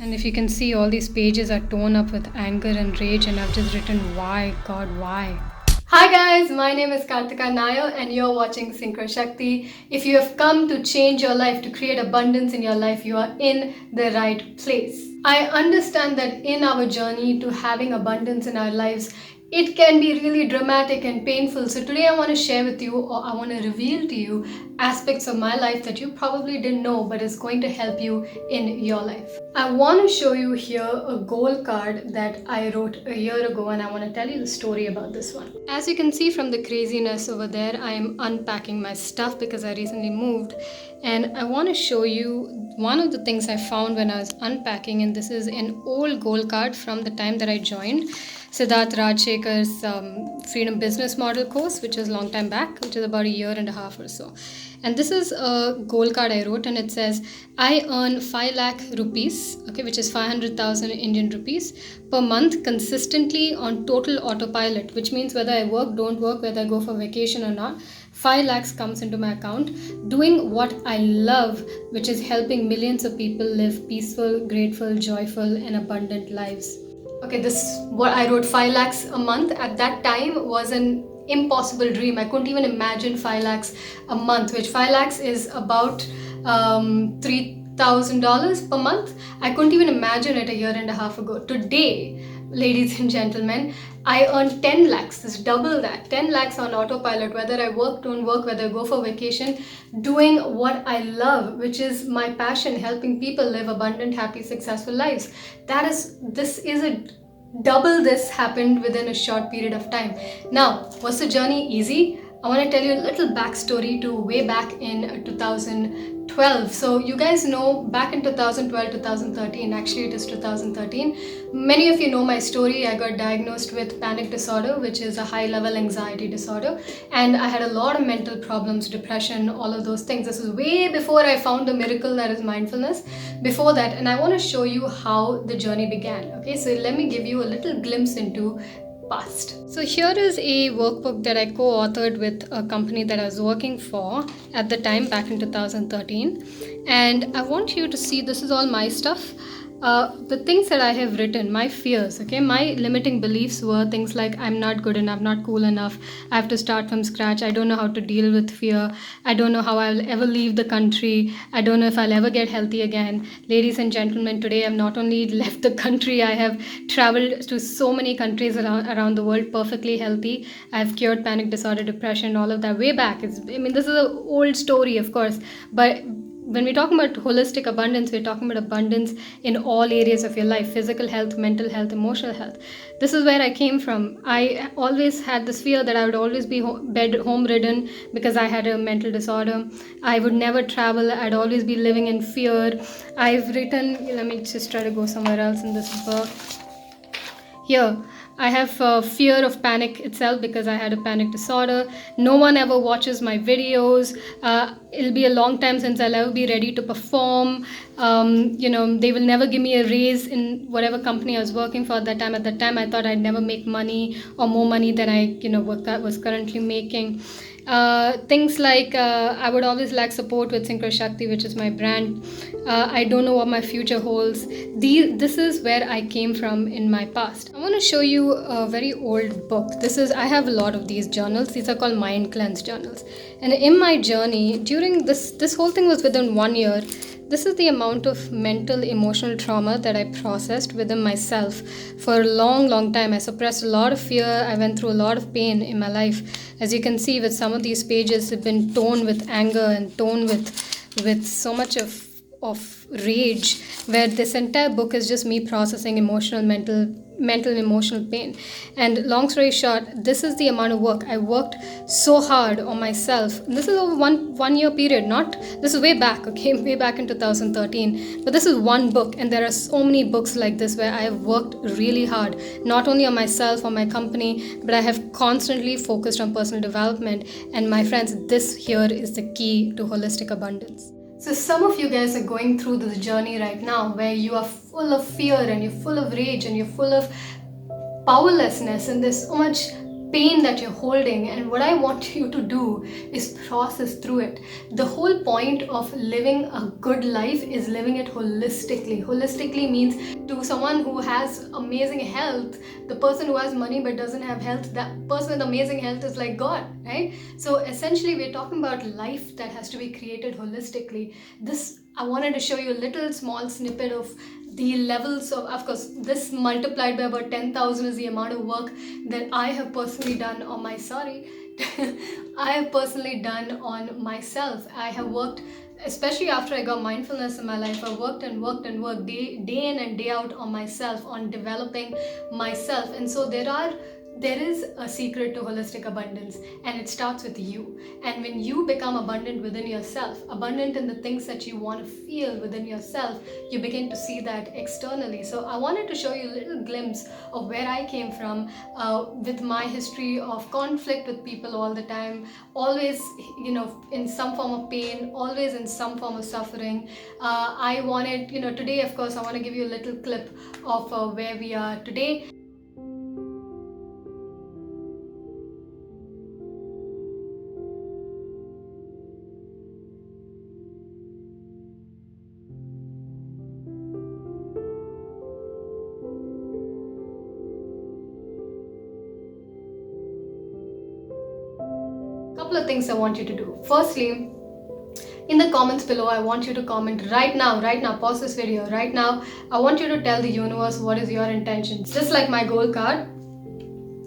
And if you can see, all these pages are torn up with anger and rage, and I've just written, why, God, why? Hi guys, my name is Kartika and you're watching Synchro Shakti. If you have come to change your life, to create abundance in your life, you are in the right place. I understand that in our journey to having abundance in our lives, it can be really dramatic and painful. So today I want to share with you, or I want to reveal to you aspects of my life that you probably didn't know but is going to help you in your life. I want to show you here a goal card that I wrote a year ago, and I want to tell you the story about this one. As you can see from the craziness over there, I am unpacking my stuff because I recently moved, and I want to show you one of the things I found when I was unpacking, and this is an old goal card from the time that I joined Siddharth Rajshekhar's Freedom Business Model course, which was a long time back, which is about a year and a half or so. And this is a goal card I wrote, and it says, I earn 5 lakh rupees, okay, which is 500,000 Indian rupees per month consistently on total autopilot, which means whether I work, don't work, whether I go for vacation or not, 5 lakhs comes into my account doing what I love, which is helping millions of people live peaceful, grateful, joyful, and abundant lives. Okay, this what I wrote 5 lakhs a month at that time was an impossible dream. I couldn't even imagine 5 lakhs a month, which 5 lakhs is about $3,000 per month. I couldn't even imagine it a year and a half ago. Today, ladies and gentlemen, I earn 10 lakhs, this is double that, 10 lakhs on autopilot, whether I work, don't work, whether I go for vacation, doing what I love, which is my passion, helping people live abundant, happy, successful lives. Double this happened within a short period of time. Now, was the journey easy? I want to tell you a little backstory to way back in 2012. So you guys know back in 2012, 2013, actually it is 2013, many of you know my story. I got diagnosed with panic disorder, which is a high-level anxiety disorder. And I had a lot of mental problems, depression, all of those things. This is way before I found the miracle that is mindfulness. Before that, and I want to show you how the journey began. Okay, so let me give you a little glimpse into past. So here is a workbook that I co-authored with a company that I was working for at the time back in 2013, and I want you to see, this is all my stuff. The things that I have written, my fears, okay, my limiting beliefs were things like I'm not good enough, not cool enough, I have to start from scratch, I don't know how to deal with fear, I don't know how I'll ever leave the country, I don't know if I'll ever get healthy again. Ladies and gentlemen, today I've not only left the country, I have traveled to so many countries around the world perfectly healthy. I've cured panic disorder, depression, all of that way back. This is an old story, of course, but when we talk about holistic abundance, we're talking about abundance in all areas of your life: physical health, mental health, emotional health. This is where I came from. I always had this fear that I would always be home ridden because I had a mental disorder. I would never travel. I'd always be living in fear. I've written, let me just try to go somewhere else in this book. Here, I have fear of panic itself because I had a panic disorder. No one ever watches my videos. It'll be a long time since I'll ever be ready to perform. They will never give me a raise in whatever company I was working for at that time. At that time, I thought I'd never make money or more money than I was currently making. Things like I would always lack support with Synchro Shakti, which is my brand. I don't know what my future holds. This is where I came from in my past. I want to show you a very old book. I have a lot of these journals. These are called Mind Cleanse journals. And in my journey, during this whole thing was within 1 year. This is the amount of mental, emotional trauma that I processed within myself for a long, long time. I suppressed a lot of fear. I went through a lot of pain in my life. As you can see, with some of these pages have been torn with anger and torn with so much of rage, where this entire book is just me processing mental and emotional pain. And long story short, this is the amount of work. I worked so hard on myself. This is over one year period, this is way back, okay, way back in 2013. But this is one book, and there are so many books like this where I have worked really hard, not only on myself or my company, but I have constantly focused on personal development. And my friends, this here is the key to holistic abundance. So some of you guys are going through this journey right now where you are full of fear and you're full of rage and you're full of powerlessness, and there's so much pain that you're holding, and what I want you to do is process through it. The whole point of living a good life is living it holistically. Holistically means, to someone who has amazing health, the person who has money but doesn't have health, that person with amazing health is like God, right? So essentially we're talking about life that has to be created holistically. This, I wanted to show you a little small snippet of the levels of course, this multiplied by about 10,000 is the amount of work that I have personally done on my, I have personally done on myself. I have worked, especially after I got mindfulness in my life, I worked and worked and worked day in and day out on myself, on developing myself. And so there is a secret to holistic abundance, and it starts with you. And when you become abundant within yourself, abundant in the things that you want to feel within yourself, you begin to see that externally. So I wanted to show you a little glimpse of where I came from, with my history of conflict with people all the time, always, in some form of pain, always in some form of suffering. I wanted, today, of course, I want to give you a little clip of where we are today. Couple of things I want you to do. Firstly, in the comments below, I want you to comment right now, pause this video right now. I want you to tell the universe what is your intention. Just like my goal card.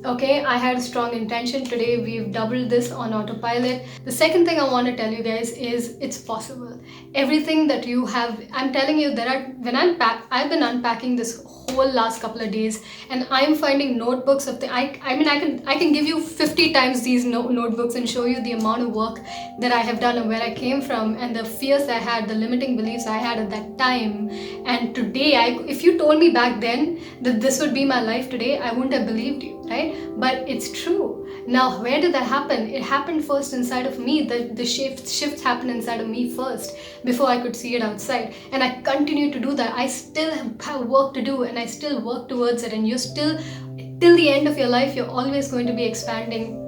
Okay, I had a strong intention. Today we've doubled this on autopilot. The second thing I want to tell you guys is it's possible. Everything that you have, I'm telling you, I've been unpacking this whole last couple of days, and I'm finding notebooks of I can give you 50 times these notebooks and show you the amount of work that I have done and where I came from and the fears I had, the limiting beliefs I had at that time. And today, if you told me back then that this would be my life today, I wouldn't have believed you, right? But it's true. Now, where did that happen? It happened first inside of me. The shifts happened inside of me first before I could see it outside. And I continue to do that. I still have work to do, and I still work towards it. And you're still, till the end of your life, you're always going to be expanding.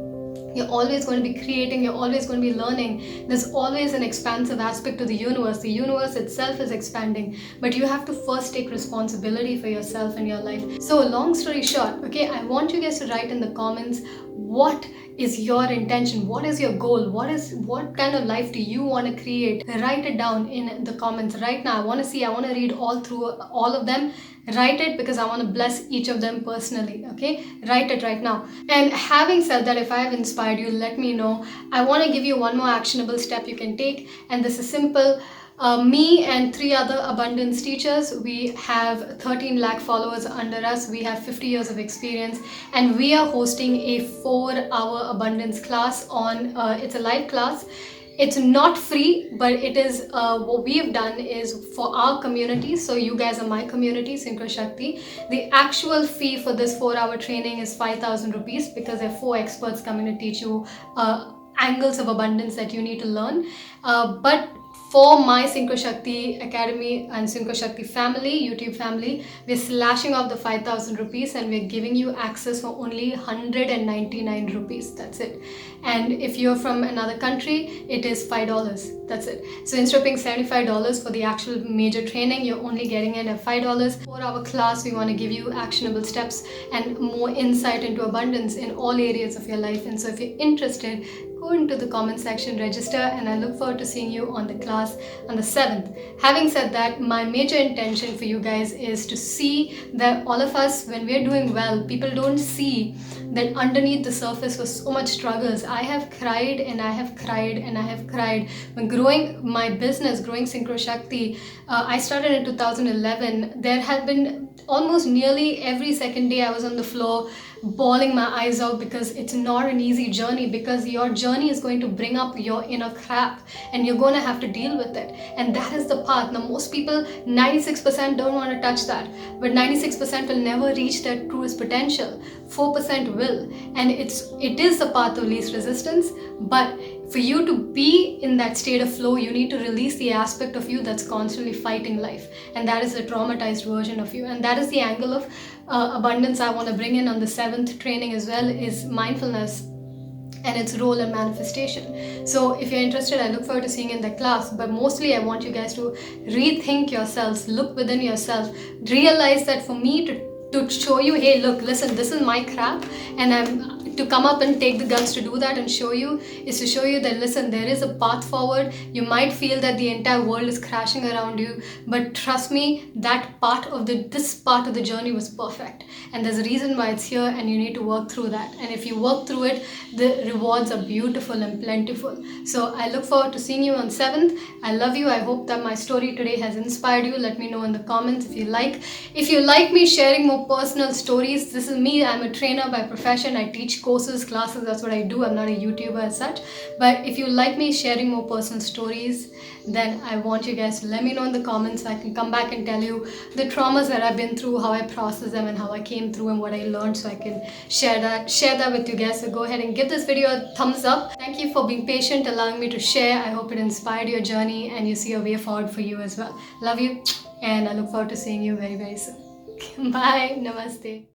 You're always going to be creating, you're always going to be learning. There's always an expansive aspect to the universe. The universe itself is expanding, but you have to first take responsibility for yourself and your life. So long story short, okay, I want you guys to write in the comments, what is your intention? What is your goal? What kind of life do you want to create? Write it down in the comments right now. I want to read all through all of them. Write it, because I want to bless each of them personally. Okay, write it right now. And having said that, if I have inspired you, let me know. I want to give you one more actionable step you can take, and this is simple. Me and 3 other abundance teachers, we have 13 lakh followers under us. We have 50 years of experience, and we are hosting a 4-hour abundance class on, it's a live class. It's not free, but it is, what we have done is for our community. So you guys are my community, Synchro Shakti. The actual fee for this 4-hour training is 5,000 rupees, because there are 4 experts coming to teach you angles of abundance that you need to learn. But for my Synchro Shakti Academy and Synchro Shakti family, YouTube family, we're slashing off the 5,000 rupees and we're giving you access for only 199 rupees. That's it. And if you're from another country, it is $5. That's it. So instead of paying $75 for the actual major training, you're only getting it at $5. For our class, we want to give you actionable steps and more insight into abundance in all areas of your life. And so if you're interested, go into the comment section, register, and I look forward to seeing you on the class on the 7th. Having said that, my major intention for you guys is to see that all of us, when we're doing well, people don't see that underneath the surface was so much struggles. I have cried and I have cried and I have cried. When growing my business, growing Synchro Shakti, I started in 2011. There have been almost nearly every second day I was on the floor bawling my eyes out, because it's not an easy journey, because your journey is going to bring up your inner crap and you're going to have to deal with it. And that is the path. Now, most people, 96% don't want to touch that, but 96% will never reach their truest potential. 4% will, and it is the path of least resistance. But for you to be in that state of flow, you need to release the aspect of you that's constantly fighting life, and that is the traumatized version of you. And that is the angle of abundance I want to bring in on the 7th training as well, is mindfulness and its role in manifestation. So if you're interested, I look forward to seeing you in the class. But mostly I want you guys to rethink yourselves, look within yourself, realize that for me to show you, hey, look, listen, this is my crap, and I'm to come up and take the guts to do that and show you, is to show you that, listen, there is a path forward. You might feel that the entire world is crashing around you, but trust me, that this part of the journey was perfect, and there's a reason why it's here, and you need to work through that. And if you work through it, the rewards are beautiful and plentiful. So I look forward to seeing you on 7th. I love you. I hope that my story today has inspired you. Let me know in the comments if you like me sharing more personal stories. This is me. I'm a trainer by profession. I teach courses, classes. That's what I do. I'm not a YouTuber as such. But if you like me sharing more personal stories, then I want you guys to let me know in the comments so I can come back and tell you the traumas that I've been through, how I processed them, and how I came through, and what I learned, so I can share that with you guys. So go ahead and give this video a thumbs up. Thank you for being patient, allowing me to share. I hope it inspired your journey and you see a way forward for you as well. Love you, and I look forward to seeing you very, very soon. Bye. Namaste.